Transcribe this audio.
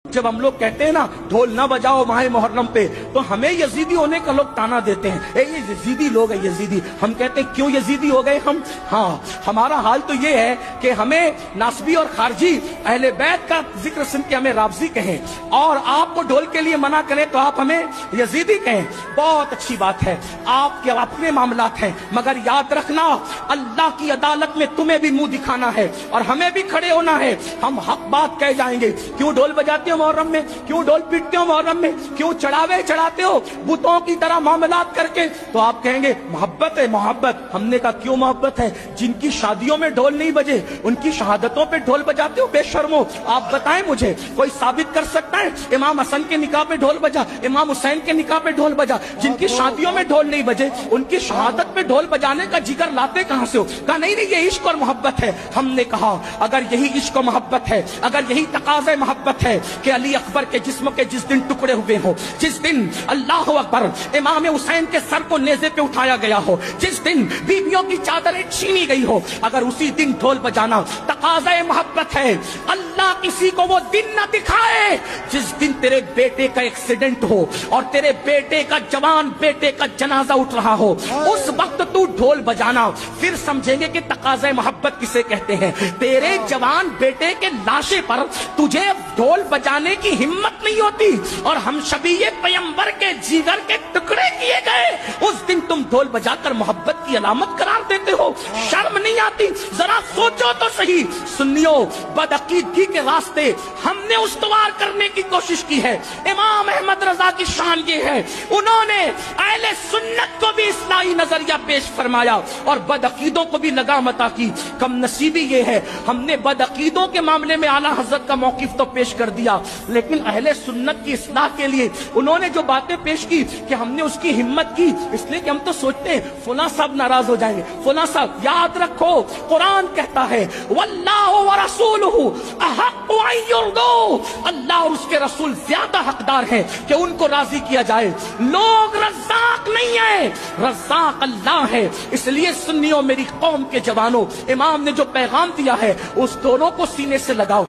जब हम लोग कहते हैं ना ढोल ना बजाओ माह मुहर्रम पे, तो हमें यजीदी होने का लोग ताना देते हैं, ये यजीदी लोग हैं यजीदी। हम कहते हैं क्यों यजीदी हो गए हम? हाँ, हमारा हाल तो ये है कि हमें नासबी और खारजी अहले बैत का जिक्र सुन के हमें राबजी कहें, और आपको ढोल के लिए मना करें तो आप हमें यजीदी कहें। बहुत अच्छी बात है, आपके अपने मामलात हैं, मगर याद रखना अल्लाह की अदालत में तुम्हें भी मुंह दिखाना है और हमें भी खड़े होना है। हम हक बात कह जाएंगे। क्यों ढोल बजाते हो मुहर्रम में? क्यों ढोल पीटते हो मुहर्रम में? क्यों चढ़ावे चढ़ाते हो बुतों की तरह मामलात करके? तो आप कहेंगे मोहब्बत है, मोहब्बत। हमने कहा क्यों मोहब्बत है? जिनकी शादियों में ढोल नहीं बजे उनकी शहादतों पे ढोल बजाते हो बेशर्मो। आप बताएं मुझे, कोई साबित कर सकता है इमाम हसन के निकाह पे ढोल बजा, इमाम हुसैन के निकाह पे ढोल बजा? जिनकी शादियों में ढोल नहीं बजे उनकी शहादत पे ढोल बजाने का जिगर लाते कहां से हो? कहा नहीं नहीं, ये इश्क और मोहब्बत है। हमने कहा अगर यही इश्क और मोहब्बत है, अगर यही तकाज़े मोहब्बत है कि अली अकबर के जिस्म के जिस दिन टुकड़े हुए हो, जिस दिन अल्लाह अकबर इमाम हुसैन के सर को नेज़े पे उठाया गया हो, जिस दिन बीवियों की चादरें छीनी गई हो, अगर उसी दिन ढोल बजाना तकाज़े मोहब्बत है, अल्लाह किसी को वो दिन न दिखाए जिस दिन तेरे बेटे का एक्सीडेंट हो और तेरे बेटे का, जवान बेटे का जनाजा उठ रहा हो, उस वक्त तू ढोल बजाना, फिर समझेंगे कि तकाज़े मोहब्बत किसे कहते हैं। तेरे जवान बेटे के लाशे पर तुझे ढोल बजाने की हिम्मत नहीं होती और हम शबीए पैगंबर के जिगर के टुकड़े किए गए, उस दिन तुम ढोल बजाकर मोहब्बत की अलामत करार देते हो। शर्म नहीं आती? जरा सोचो तो सही। सुन्नियों, बदअकीदगी के रास्ते हमने उस्तवार करने की कोशिश की है। इमाम अहमद रजा की शान ये है, उन्होंने अहले सुन्नत को भी इस्लाही नजरिया पेश फरमाया और बदअकीदों को भी लगाम अता की। कम नसीबी ये है, हमने बदअकीदों के मामले में आला हजरत का मौकिफ तो पेश कर दिया, लेकिन अहले सुन्नत की इस्लाह के लिए उन्होंने जो बातें पेश की कि हमने उसकी हिम्मत की, इसलिए कि हम तो सोचते हैं फुला साहब नाराज हो जाएंगे, फुला साहब। याद रखो, कुरान कहता है वल्लाहु व रसूलुहु अहक्कु अन युर्दू, अल्लाह और उसके रसूल ज्यादा हकदार हैं कि उनको राजी किया जाए। लोग रज़्ज़ाक नहीं है, रज़्ज़ाक अल्लाह है। इसलिए सुन्नियों, मेरी कौम के जवानों, इमाम ने जो पैगाम दिया है उस दोनों को सीने से लगाओ।